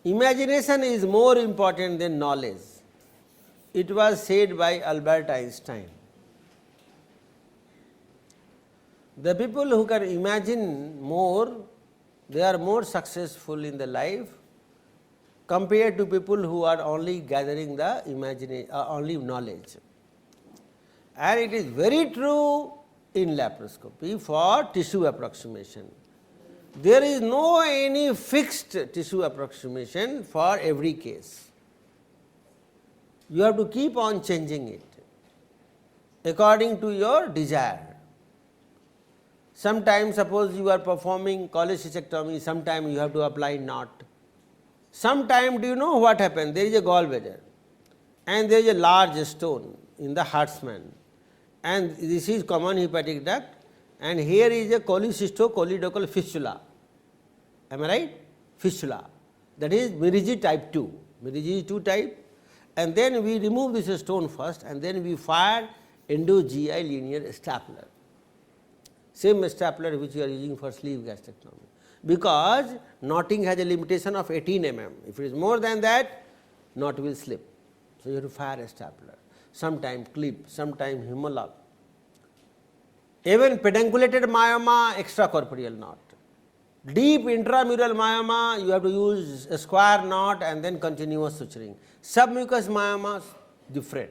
Imagination is more important than knowledge. It was said by Albert Einstein. The people who can imagine more, they are more successful in the life compared to people who are only gathering the only knowledge. And it is very true in laparoscopy for tissue approximation. There is no any fixed tissue approximation for every case. You have to keep on changing it according to your desire. Sometimes suppose you are performing cholecystectomy, sometimes you have to apply knot. Sometimes do you know what happens? There is a gallbladder and there is a large stone in the Hartmann, and this is common hepatic duct, and here is a cholecysto-choledochal fistula. Am I right? Fistula, that is Merigi type 2, Merigi 2 type, and then we remove this stone first and then we fire endo-GI linear stapler, same stapler which we are using for sleeve gastrectomy, because knotting has a limitation of 18 mm. If it is more than that, knot will slip. So, you have to fire a stapler, sometime clip, sometime hemolog. Even pedunculated myoma, extracorporeal knot. Deep intramural myoma, you have to use a square knot and then continuous suturing. Submucous myomas, different.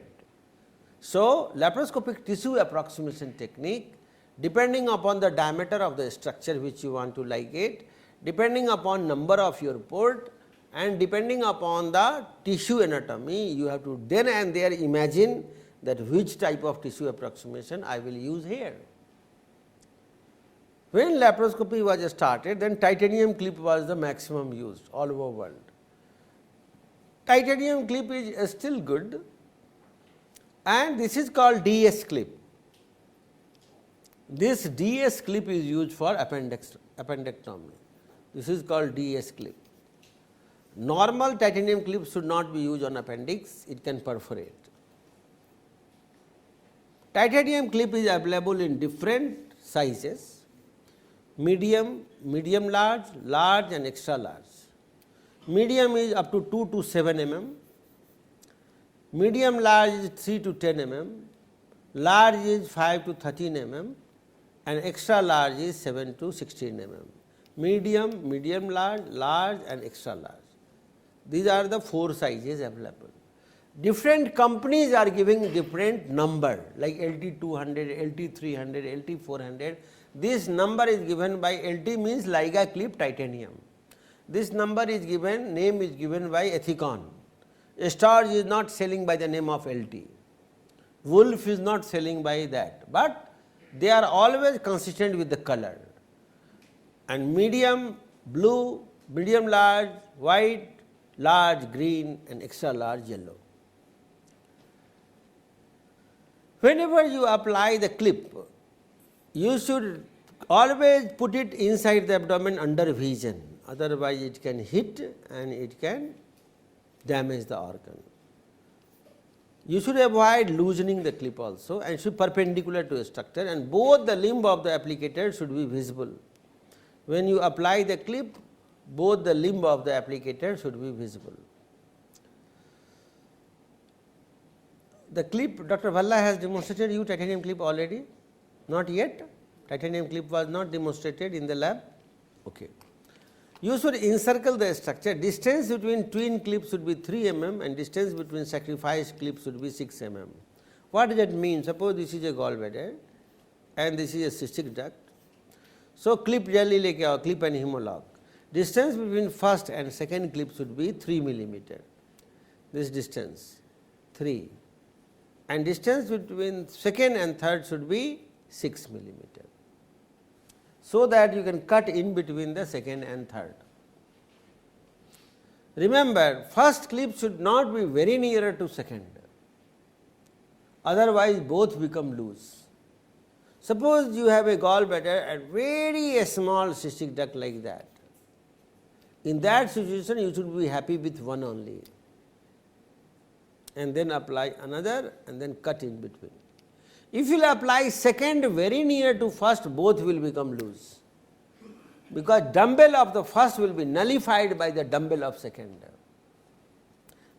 So, laparoscopic tissue approximation technique, depending upon the diameter of the structure which you want to ligate, depending upon number of your port, and depending upon the tissue anatomy, you have to then and there imagine that which type of tissue approximation I will use here. When laparoscopy was started, then titanium clip was the maximum used all over world. Titanium clip is still good, and this is called DS clip. This DS clip is used for appendectomy. This is called DS clip. Normal titanium clip should not be used on appendix, it can perforate. Titanium clip is available in different sizes: medium, medium large, large and extra large. Medium is up to 2 to 7 mm, medium large is 3 to 10 mm, large is 5 to 13 mm, and extra large is 7 to 16 mm. Medium, medium large, large and extra large. These are the 4 sizes available. Different companies are giving different number, like LT 200, LT 300, LT 400. This number is given by LT, means Liga clip titanium. This number is given, name is given by Ethicon. Storz is not selling by the name of LT. Wolf is not selling by that, but they are always consistent with the color. And medium blue, medium large white, large green and extra large yellow. Whenever you apply the clip, you should always put it inside the abdomen under vision, otherwise it can hit and it can damage the organ. You should avoid loosening the clip also, and should perpendicular to a structure, and both the limb of the applicator should be visible. When you apply the clip, both the limb of the applicator should be visible. The clip, Dr. Bhalla has demonstrated you titanium clip already? Not yet? Titanium clip was not demonstrated in the lab? Okay. You should encircle the structure. Distance between twin clips should be 3 mm and distance between sacrifice clips should be 6 mm. What does that mean? Suppose this is a gallbladder and this is a cystic duct. So, clip generally like a clip and hemolog. Distance between first and second clip should be 3 millimeter. This distance 3, and distance between second and third should be 6 millimeter, so that you can cut in between the second and third. Remember, first clip should not be very nearer to second, otherwise both become loose. Suppose you have a gallbladder and very small cystic duct like that. In that situation, you should be happy with one only, and then apply another and then cut in between. If you will apply second very near to first, both will become loose. because dumbbell of the first will be nullified by the dumbbell of second.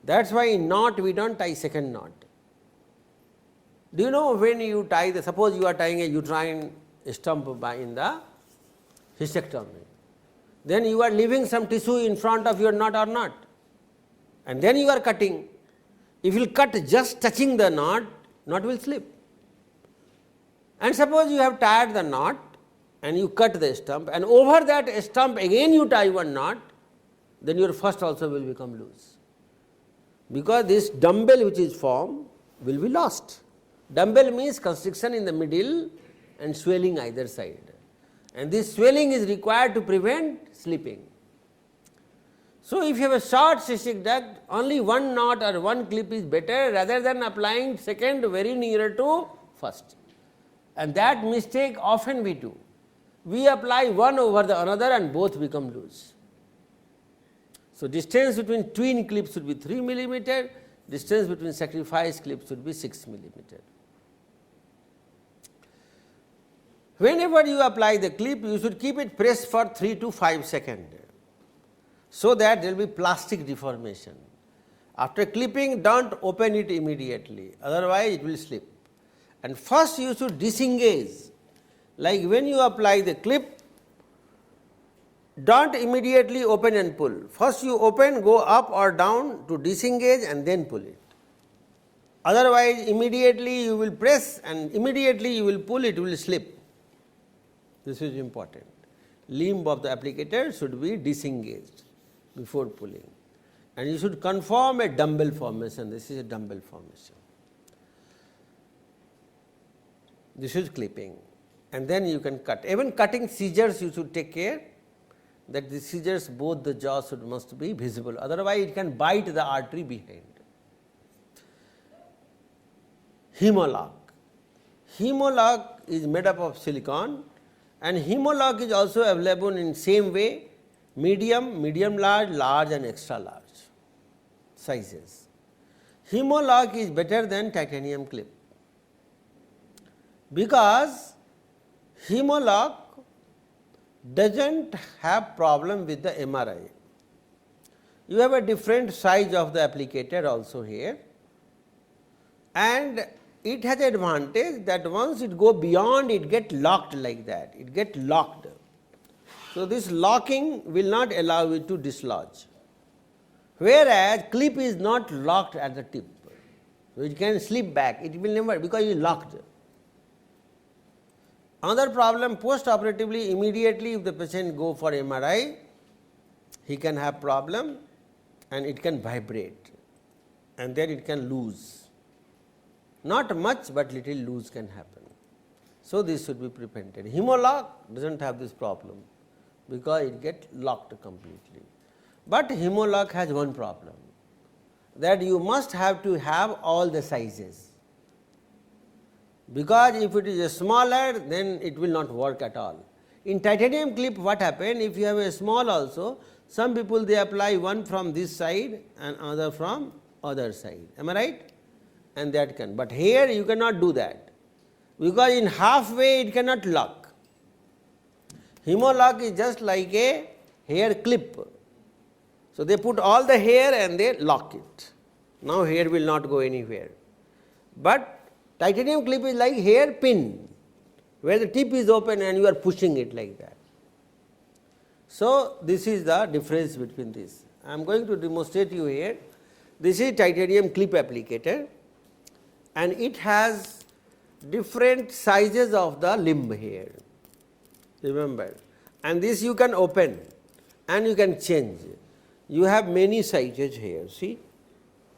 That is why in knot we do not tie second knot. Do you know when you tie the, suppose you are tying a uterine stump in the hysterectomy, then you are leaving some tissue in front of your knot or not, and then you are cutting. If you will cut just touching the knot, knot will slip. And suppose you have tied the knot and you cut the stump, and over that stump again you tie one knot, then your first also will become loose, because this dumbbell which is formed will be lost. Dumbbell means constriction in the middle and swelling either side, and this swelling is required to prevent slipping. So, if you have a short cystic duct, only one knot or one clip is better rather than applying second very nearer to first, and that mistake often we do. We apply one over the another and both become loose. So, distance between twin clips should be 3 millimeter, distance between sacrifice clips should be 6 millimeter. Whenever you apply the clip, you should keep it pressed for 3 to 5 seconds, so that there will be plastic deformation. After clipping, do not open it immediately, otherwise it will slip. And first you should disengage, like when you apply the clip, do not immediately open and pull. First you open, go up or down to disengage and then pull it. Otherwise immediately you will press and immediately you will pull, it will slip. This is important. Limb of the applicator should be disengaged before pulling, and you should conform a dumbbell formation. This is a dumbbell formation. This is clipping, and then you can cut. Even cutting scissors you should take care that the scissors both the jaws must be visible, otherwise it can bite the artery behind. Hemolock. Hemolock is made up of silicone, and hemolock is also available in same way, medium, medium large, large and extra large sizes. Hemolock is better than titanium clip, because hemolock does not have problem with the MRI. You have a different size of the applicator also here, and it has advantage that once it go beyond, it get locked like that, it get locked. So, this locking will not allow it to dislodge, whereas clip is not locked at the tip, so it can slip back, it will never, because it is locked. Another problem, post operatively immediately if the patient go for MRI, he can have problem and it can vibrate and then it can lose. Not much, but little loose can happen. So, this should be prevented. Hemolock does not have this problem, because it gets locked completely. But hemolock has one problem, that you must have to have all the sizes, because if it is smaller, then it will not work at all. In titanium clip, what happen, if you have a small also, some people they apply one from this side and other from other side, am I right? And that can, but here you cannot do that, because in halfway it cannot lock. Hemolock is just like a hair clip. So, they put all the hair and they lock it. Now, hair will not go anywhere, but titanium clip is like hair pin, where the tip is open and you are pushing it like that. So, this is the difference between this. I am going to demonstrate you here. This is titanium clip applicator, and it has different sizes of the limb here, remember, and this you can open and you can change. You have many sizes here, see,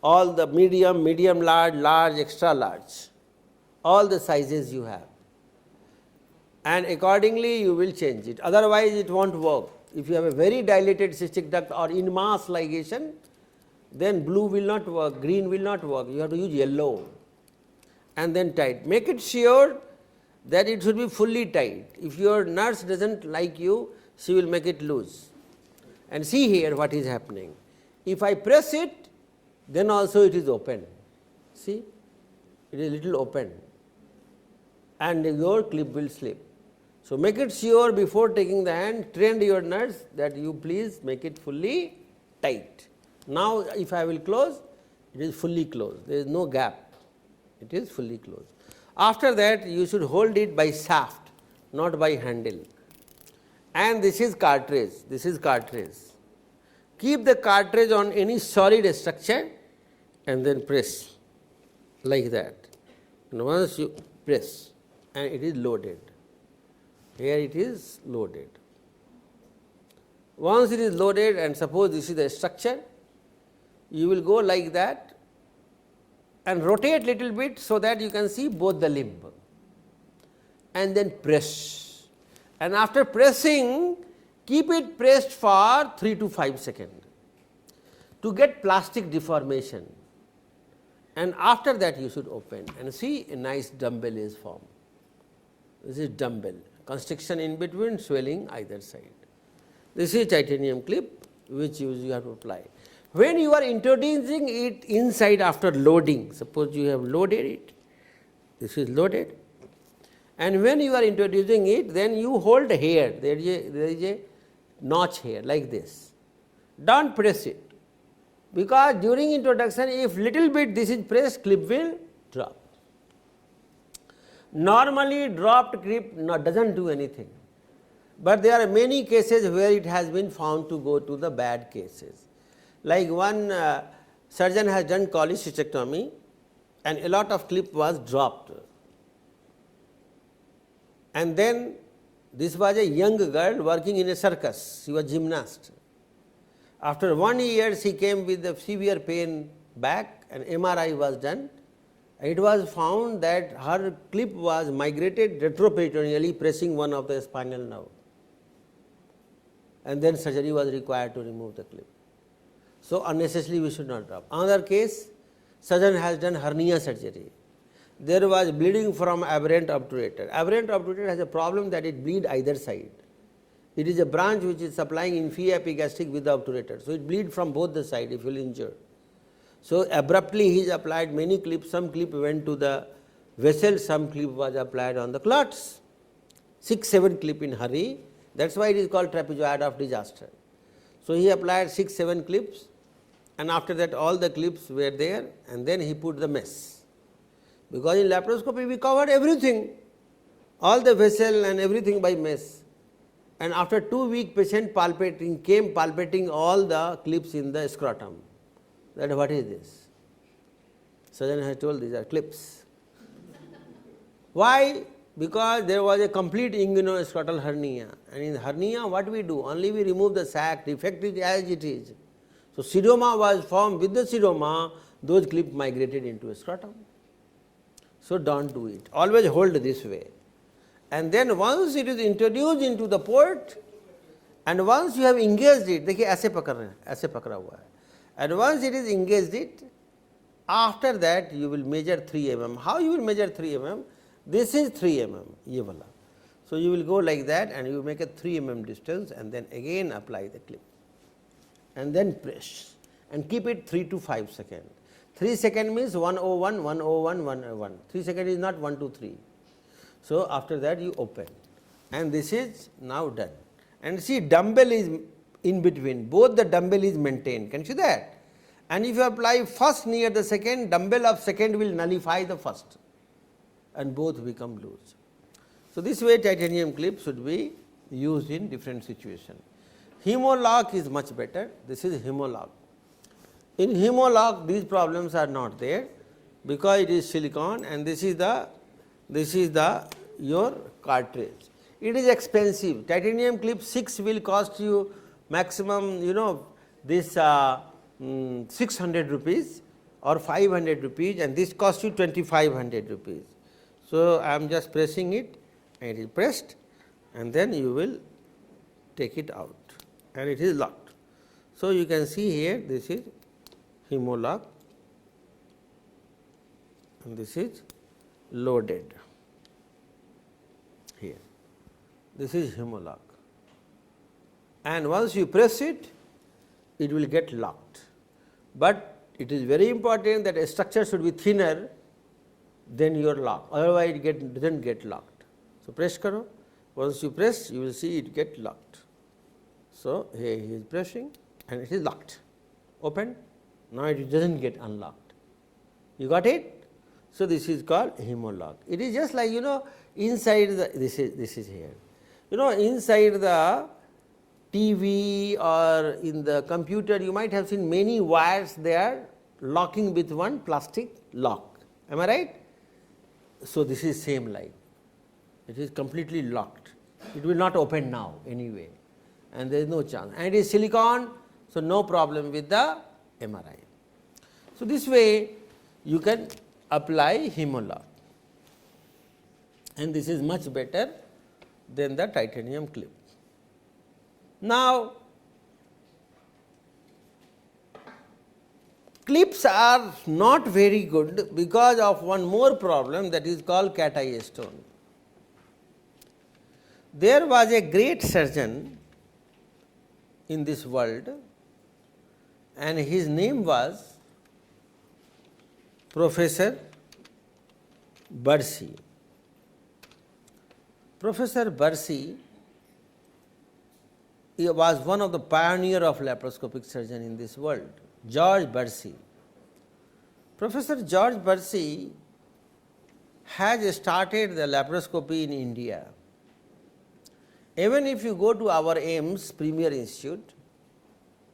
all the medium, medium large, large, extra large, all the sizes you have, and accordingly you will change it, otherwise it will not work. If you have a very dilated cystic duct or in mass ligation, then blue will not work, green will not work, you have to use yellow and then tight. Make it sure that it should be fully tight. If your nurse does not like you, she will make it loose. And see here what is happening. If I press it, then also it is open. See, it is little open and your clip will slip. So, make it sure before taking the hand, train your nurse that you please make it fully tight. Now, if I will close, it is fully closed, there is no gap, it is fully closed. After that, you should hold it by shaft, not by handle. And this is cartridge, this is cartridge. Keep the cartridge on any solid structure and then press like that. And once you press, and it is loaded. Here it is loaded. Once it is loaded, and suppose this is the structure, you will go like that and rotate little bit so that you can see both the limb, and then press. And after pressing, keep it pressed for 3 to 5 seconds to get plastic deformation, and after that you should open and see a nice dumbbell is formed. This is dumbbell, constriction in between, swelling either side. This is titanium clip which you have to apply. When you are introducing it inside after loading, suppose you have loaded it, this is loaded, and when you are introducing it, then you hold here, there is a notch here like this. Don't press it, because during introduction, if little bit this is pressed, clip will drop. Normally dropped clip does not do anything, but there are many cases where it has been found to go to the bad cases. Like one surgeon has done cholecystectomy and a lot of clip was dropped, and then this was a young girl working in a circus, she was gymnast. After 1 year she came with a severe pain back, and MRI was done. It was found that her clip was migrated retroperitoneally, pressing one of the spinal nerve, and then surgery was required to remove the clip. So, unnecessarily we should not drop. Another case, surgeon has done hernia surgery. There was bleeding from aberrant obturator. Aberrant obturator has a problem that it bleeds either side. It is a branch which is supplying inferior epigastric with the obturator. So, it bleeds from both the sides if you will injure. So, abruptly he is applied many clips, some clip went to the vessel, some clip was applied on the clots, 6-7 clip in hurry, that is why it is called trapezoid of disaster. So, he applied 6-7 clips, and after that all the clips were there, and then he put the mesh, because in laparoscopy we covered everything, all the vessel and everything by mesh, and after 2 weeks patient came palpating all the clips in the scrotum. That what is this? Surgeon has told these are clips. Why? Because there was a complete inguinoscrotal hernia, and in hernia what we do? Only we remove the sac, defect is as it is. So, seroma was formed, with the seroma those clips migrated into a scrotum. So, do not do it, always hold this way, and then once it is introduced into the port, and once you have engaged it, देखिए ऐसे पकड़ा हुआ है, and once it is engaged it, after that you will measure 3 mm. How you will measure 3 mm? This is 3 mm, ये वाला. So, you will go like that and you make a 3 mm distance, and then again apply the clip, and then press and keep it 3 to 5 seconds. 3 seconds means 101, 101, 101. 3 seconds is not 1, 2, 3. So, after that you open, and this is now done. And see, dumbbell is in between, both the dumbbell is maintained. Can you see that? And if you apply first near the second, dumbbell of second will nullify the first, and both become loose. So, this way titanium clip should be used in different situations. Hemolock is much better. This is hemolock. In hemolock these problems are not there, because it is silicon, and this is the your cartridge. It is expensive. Titanium clip 6 will cost you maximum, this 600 rupees or 500 rupees, and this costs you 2500 rupees. So, I am just pressing it, and it is pressed, and then you will take it out, and it is locked. So, you can see here this is hemolock, and this is loaded here. This is hemolock, and once you press it, it will get locked. But it is very important that a structure should be thinner than your lock, otherwise it does not get locked. So, press karo, Once you press, you will see it get locked. So, here he is pressing and it is locked, open. Now, it does not get unlocked. You got it? So, this is called hemolock. It is just like inside the this is here. Inside the TV or in the computer, you might have seen many wires they are locking with one plastic lock. Am I right? So, this is same like it is completely locked. It will not open now anyway, and there is no chance. And it is silicon, so no problem with the MRI. So, this way you can apply hemolock, and this is much better than the titanium clip. Now, clips are not very good because of one more problem, that is called cat eye stone. There was a great surgeon in this world, and his name was Professor Bursey. Professor Bursey was one of the pioneer of laparoscopic surgeon in this world, George Bursey. Professor George Bursey has started the laparoscopy in India. Even if you go to our AIMS Premier Institute,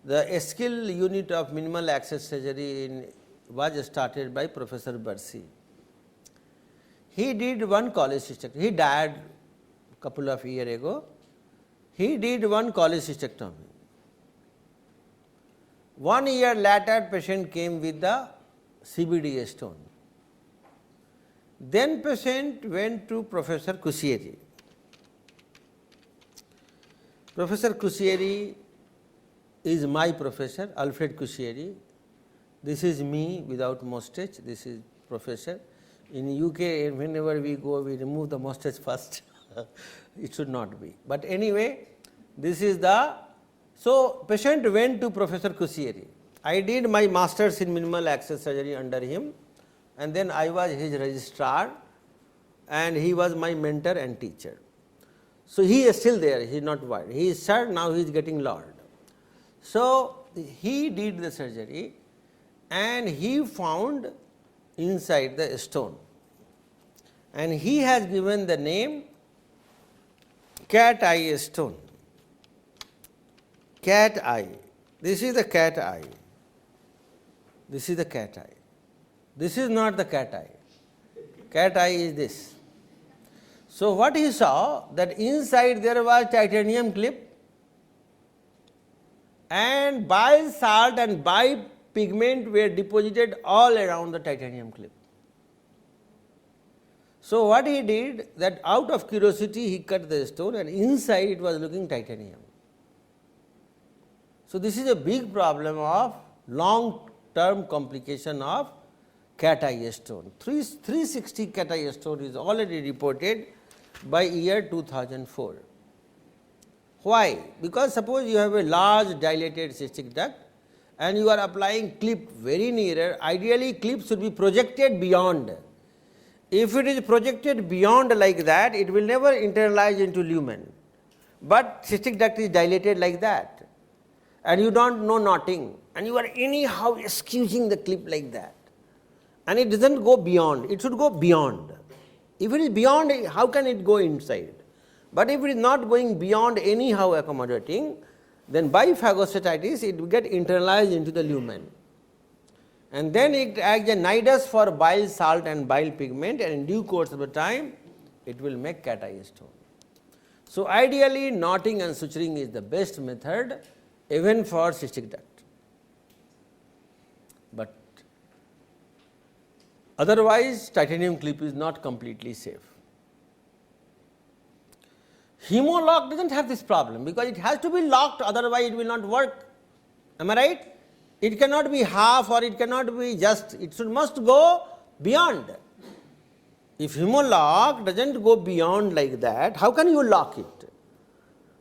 the skill unit of minimal access surgery was started by Professor Bursey. He did one cholecystectomy. He died a couple of years ago. He did one cholecystectomy. 1 year later, patient came with the CBD stone. Then patient went to Professor Kusieri. Professor Kusieri is my professor, Alfred Kusieri. This is me without mustache. This is professor. In UK, whenever we go, we remove the mustache first. It should not be. But anyway, this is the. So, patient went to Professor Kusieri. I did my masters in minimal access surgery under him, and then I was his registrar, and he was my mentor and teacher. So, he is still there, he is not worried. He is sir, now he is getting Lord. So, he did the surgery and he found inside the stone, and he has given the name cat eye stone. Cat eye. This is the cat eye. This is the cat eye. This is not the cat eye. Cat eye is this. So, what he saw, that inside there was titanium clip, and bile salt and bile pigment were deposited all around the titanium clip. So, what he did, that out of curiosity he cut the stone, and inside it was looking titanium. So, this is a big problem of long term complication of cat eye stone. 360 cat eye stone is already reported by year 2004. Why? Because suppose you have a large dilated cystic duct and you are applying clip very nearer, ideally clip should be projected beyond. If it is projected beyond like that, it will never internalize into lumen, but cystic duct is dilated like that, and you do not know knotting, and you are anyhow excusing the clip like that, and it does not go beyond, it should go beyond. If it is beyond, how can it go inside? But if it is not going beyond anyhow accommodating, then by phagocytitis it will get internalized into the lumen, and then it acts a nidus for bile salt and bile pigment, and in due course of the time it will make cat eye stone. So, ideally knotting and suturing is the best method even for cystic duct, but otherwise titanium clip is not completely safe. Hemolock does not have this problem because it has to be locked, otherwise it will not work. Am I right? It cannot be half or it cannot be just, it must go beyond. If hemolock does not go beyond like that, how can you lock it?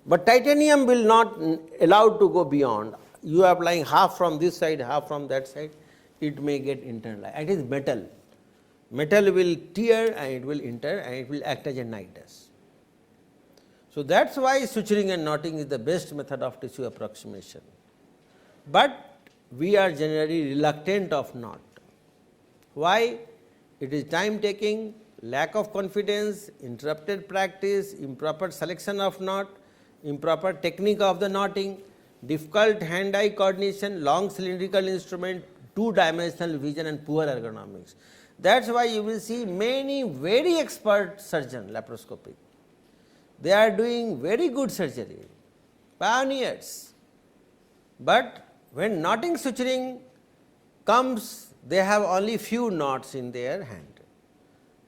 But titanium will not allow to go beyond. You are applying half from this side, half from that side, it may get internalized. It is metal. Metal will tear and it will enter and it will act as a nidus. So, that is why suturing and knotting is the best method of tissue approximation, but we are generally reluctant of knot. Why? It is time taking, lack of confidence, interrupted practice, improper selection of knot, improper technique of the knotting, difficult hand-eye coordination, long cylindrical instrument, two-dimensional vision and poor ergonomics. That is why you will see many very expert surgeons laparoscopic. They are doing very good surgery, pioneers, but when knotting suturing comes, they have only few knots in their hand,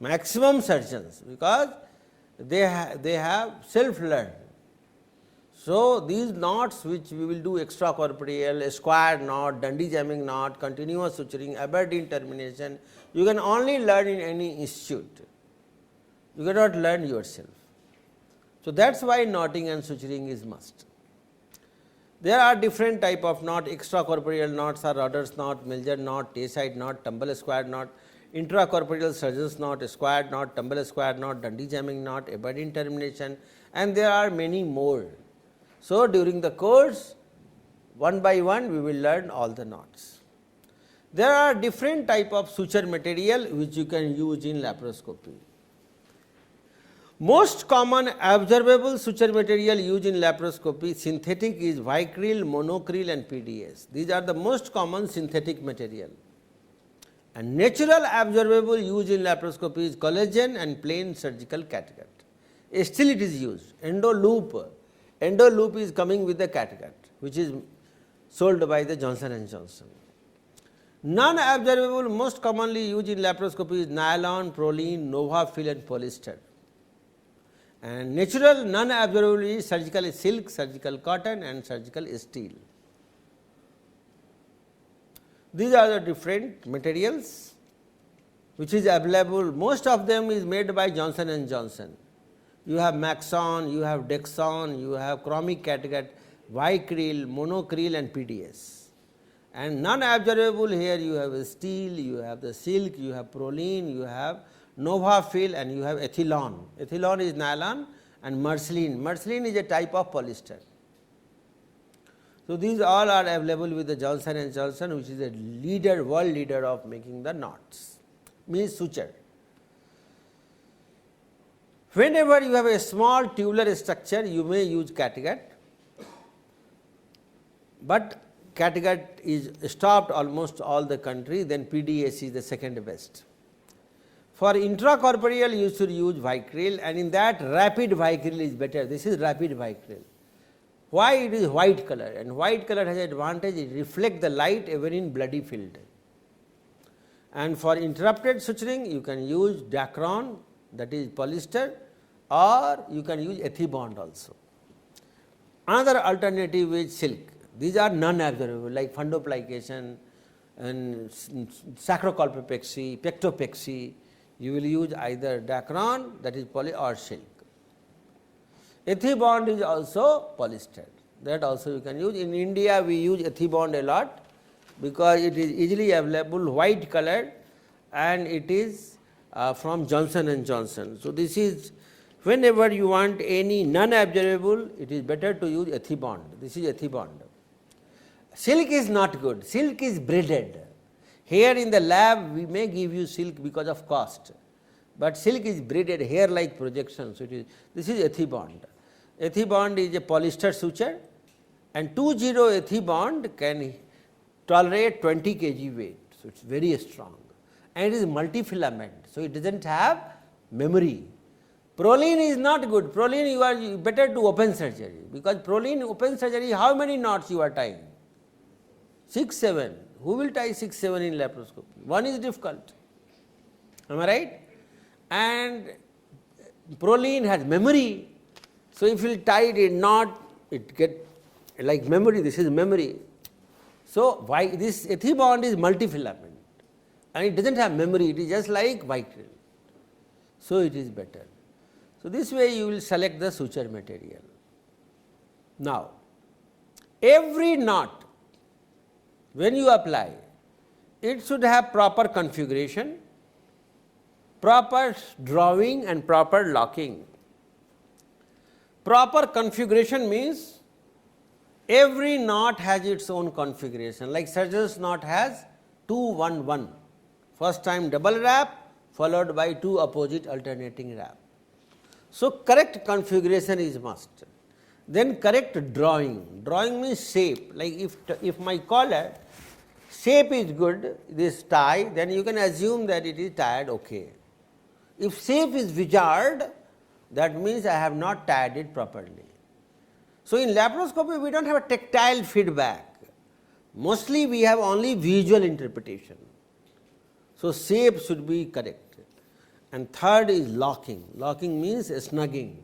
maximum surgeons, because they have self-learned. So, these knots which we will do extracorporeal, square knot, dundee jamming knot, continuous suturing, Aberdeen termination, you can only learn in any institute, you cannot learn yourself. So, that is why knotting and suturing is must. There are different type of knot, extracorporeal knots are Rodder's knot, Milger knot, Tay-side knot, tumble square knot, intracorporeal surgeon's knot, square knot, tumble square knot, dundee jamming knot, Aberdeen termination, and there are many more. So, during the course, one by one we will learn all the knots. There are different type of suture material which you can use in laparoscopy. Most common observable suture material used in laparoscopy synthetic is Vicryl, monocryl and PDS. These are the most common synthetic material. And natural observable used in laparoscopy is collagen and plain surgical catgut. Still it is used. Endoloop is coming with the catgut, which is sold by the Johnson & Johnson. Non-observable most commonly used in laparoscopy is nylon, proline, Novafil and polyester. And natural non-observable is surgical silk, surgical cotton and surgical steel. These are the different materials which is available. Most of them is made by Johnson & Johnson. You have Maxon, you have Dexon, you have chromic catgut, Vicryl, monocryl and PDS. And non-observable here you have steel, you have the silk, you have proline, you have Novafil and you have ethylon. Ethylon is nylon and Merceline. Merceline is a type of polyester. So, these all are available with the Johnson & Johnson, which is a leader, world leader of making the knots, means suture. Whenever you have a small tubular structure, you may use catgut, but catgut is stopped almost all the country, then PDS is the second best. For intracorporeal, you should use Vicryl, and in that rapid Vicryl is better. This is rapid Vicryl. Why? It is white color, and white color has advantage, it reflects the light even in bloody field. And for interrupted suturing, you can use Dacron, that is polyester, or you can use Ethibond also. Another alternative is silk. These are non-absorbable like fundoplication and sacrocolpopexy, pectopexy. You will use either Dacron, that is poly, or silk. Ethibond is also polyester, that also you can use. In India, we use Ethibond a lot because it is easily available, white color, and it is from Johnson & Johnson. So, this is whenever you want any non-absorbable, it is better to use Ethibond. This is Ethibond. Silk is not good, silk is braided. Here in the lab, we may give you silk because of cost, but silk is braided hair like projection. So, this is Ethibond. Ethibond is a polyester suture, and 2,0 Ethibond can tolerate 20 kg weight. So, it is very strong, and it is multifilament. So, it does not have memory. Proline is not good. Proline, you are better to open surgery, because proline open surgery, how many knots you are tying? 6, 7. Who will tie 6, 7 in laparoscopy? One is difficult. Am I right? And proline has memory. So, if you tie it in knot, it get like memory. This is memory. So, why this Ethibond is multifilament, and it does not have memory. It is just like Vicryl. So, it is better. So, this way you will select the suture material. Now, every knot when you apply, it should have proper configuration, proper drawing and proper locking. Proper configuration means every knot has its own configuration, like surgeon's knot has 2-1-1, first time double wrap followed by 2 opposite alternating wrap. So, correct configuration is must. Then correct drawing, drawing means shape, like if my collar shape is good, this tie, then you can assume that it is tied okay. If shape is wizard, that means I have not tied it properly. So, in laparoscopy we do not have a tactile feedback, mostly we have only visual interpretation. So, shape should be correct. And third is locking, locking means snugging,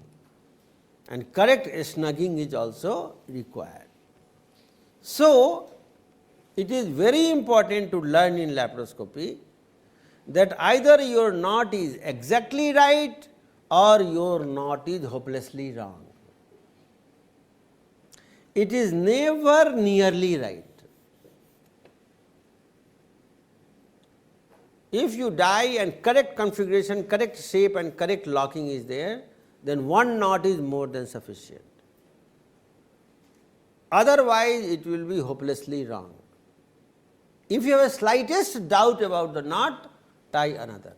and correct snugging is also required. So, it is very important to learn in laparoscopy that either your knot is exactly right or your knot is hopelessly wrong. It is never nearly right. If you die and correct configuration, correct shape and correct locking is there, then one knot is more than sufficient. Otherwise, it will be hopelessly wrong. If you have a slightest doubt about the knot, tie another.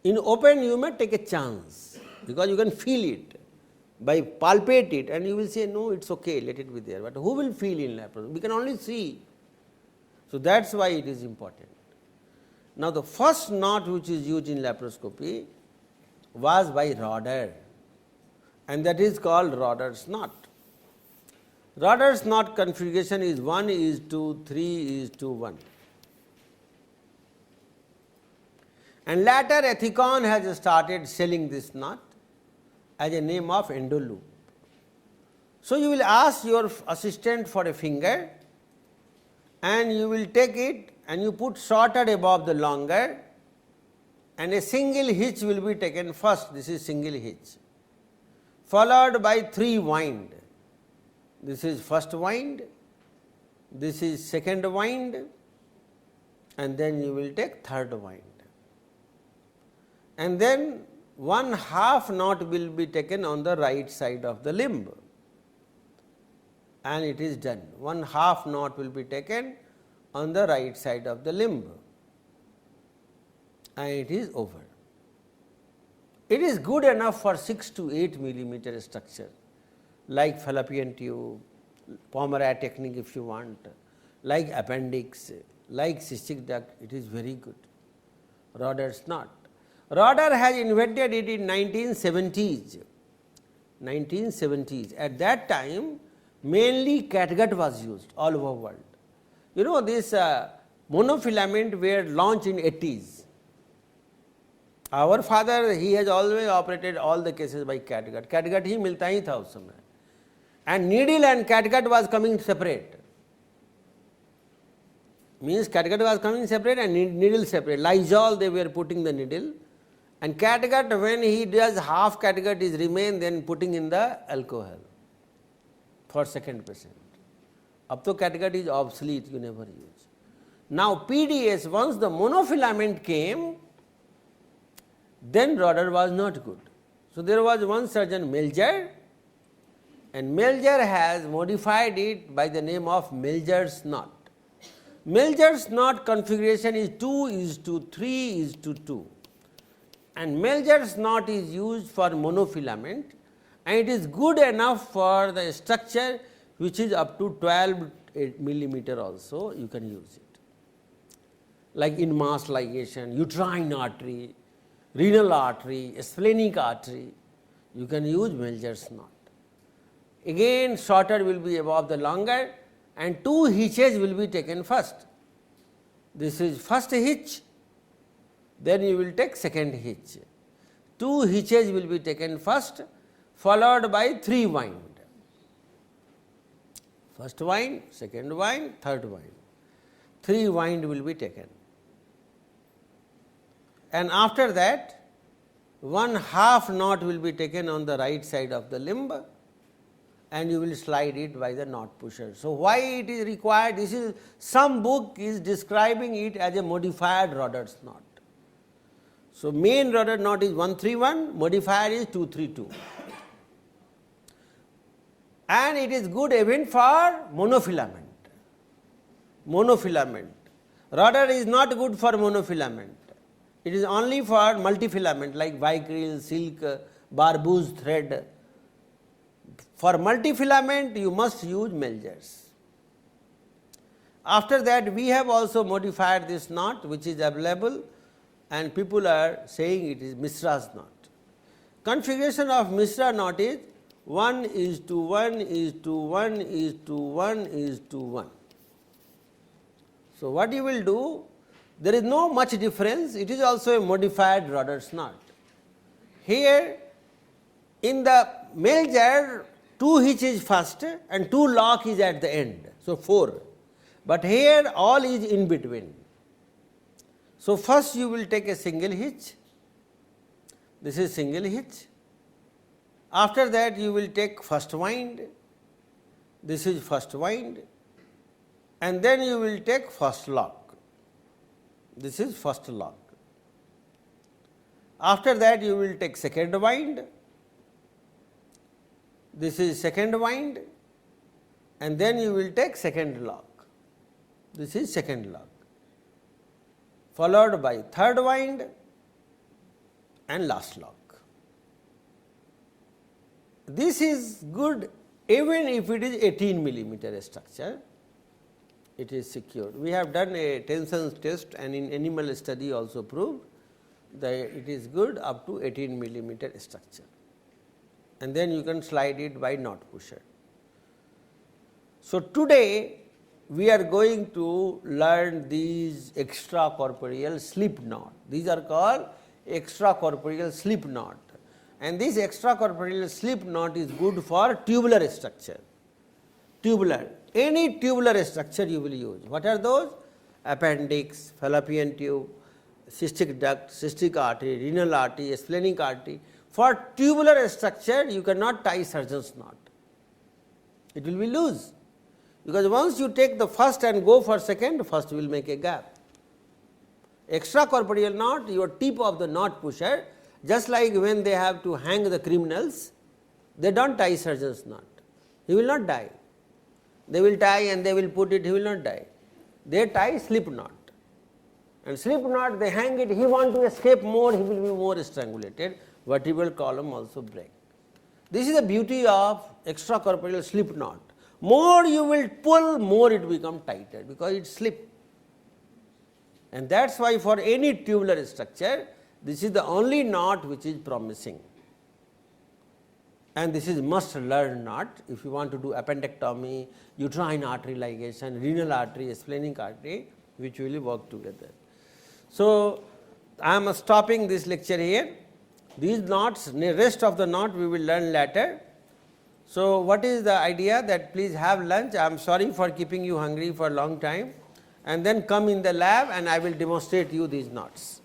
In open, you may take a chance, because you can feel it, by palpate it, and you will say, no, it is okay, let it be there. But who will feel in laparoscopy? We can only see. So, that is why it is important. Now, the first knot which is used in laparoscopy was by Roder, and that is called Roder's knot. Roder's knot configuration is 1:3:1. And later Ethicon has started selling this knot as a name of endo loop. So, you will ask your assistant for a finger, and you will take it and you put shorter above the longer, and a single hitch will be taken first. This is single hitch, followed by 3 wind. This is first wind, this is second wind, and then you will take third wind. And then 1/2 knot will be taken on the right side of the limb, and it is done. 1/2 knot will be taken on the right side of the limb, and it is over. It is good enough for 6 to 8 millimeter structure, like fallopian tube, Pomeroy technique if you want, like appendix, like cystic duct, it is very good. Roder's knot. Roder has invented it in 1970s. 1970s. At that time, mainly catgut was used all over world. You know, this monofilament were launched in 80s. Our father, he has always operated all the cases by catgut. Catgut ही मिलता ही था उस समय. And needle and catgut was coming separate. Means catgut was coming separate and needle separate. Lysol they were putting the needle, and catgut, when he does half catgut is remain, then putting in the alcohol for second patient. Ab to catgut is obsolete, you never use. Now PDS, once the monofilament came, then Roder was not good. So there was one surgeon, Melger, and Melger has modified it by the name of Melger's knot. Melger's knot configuration is 2:3:2, and Melger's knot is used for monofilament, and it is good enough for the structure which is up to 12 millimeter also, you can use it, like in mass ligation, uterine artery, renal artery, splenic artery, you can use Melger's knot. Again shorter will be above the longer, and 2 hitches will be taken first. This is first hitch, then you will take second hitch. 2 hitches will be taken first, followed by 3 wind. First wind, second wind, third wind. 3 wind will be taken. And after that, 1/2 knot will be taken on the right side of the limb, and you will slide it by the knot pusher. So, why it is required? This is, some book is describing it as a modified Roder's knot. So, main rudder knot is 131, modifier is 232. And it is good even for monofilament. Monofilament. Rudder is not good for monofilament. It is only for multifilament like vicryl, silk, barbouze thread. For multifilament, you must use Melgers. After that, we have also modified this knot which is available, and people are saying it is Mishra's knot. Configuration of Mishra knot is 1:1:1:1:1:1. So, what you will do? There is no much difference, it is also a modified rudder's knot. Here in the Melger, 2 hitch is first and 2 lock is at the end, so 4. But here all is in between. So, first you will take a single hitch, this is single hitch. After that you will take first wind, this is first wind, and then you will take first lock, this is first lock. After that you will take second wind, this is second wind, and then you will take second lock, this is second lock, followed by third wind and last lock. This is good even if it is 18 millimeter structure, it is secured. We have done a tension test and in animal study also proved that it is good up to 18 millimeter structure, and then you can slide it by knot pusher. So, today we are going to learn these extracorporeal slip knot. These are called extracorporeal slip knot, and this extracorporeal slip knot is good for tubular structure. Tubular, any tubular structure you will use. What are those? Appendix, fallopian tube, cystic duct, cystic artery, renal artery, splenic artery. For tubular structure you cannot tie surgeon's knot, it will be loose, because once you take the first and go for second, first will make a gap. Extracorporeal knot, your tip of the knot pusher, just like when they have to hang the criminals, they do not tie surgeon's knot, he will not die. They will tie and they will put it, he will not die. They tie slip knot, and slip knot they hang it, he want to escape more, he will be more strangulated, vertebral column also break. This is the beauty of extracorporeal slip knot. More you will pull, more it become tighter, because it slip. And that is why for any tubular structure, this is the only knot which is promising. And this is must learn knot if you want to do appendectomy, uterine artery ligation, renal artery, splenic artery, which will work together. So, I am stopping this lecture here. These knots, the rest of the knot we will learn later. So, what is the idea? That please have lunch. I am sorry for keeping you hungry for a long time, and then come in the lab and I will demonstrate you these knots.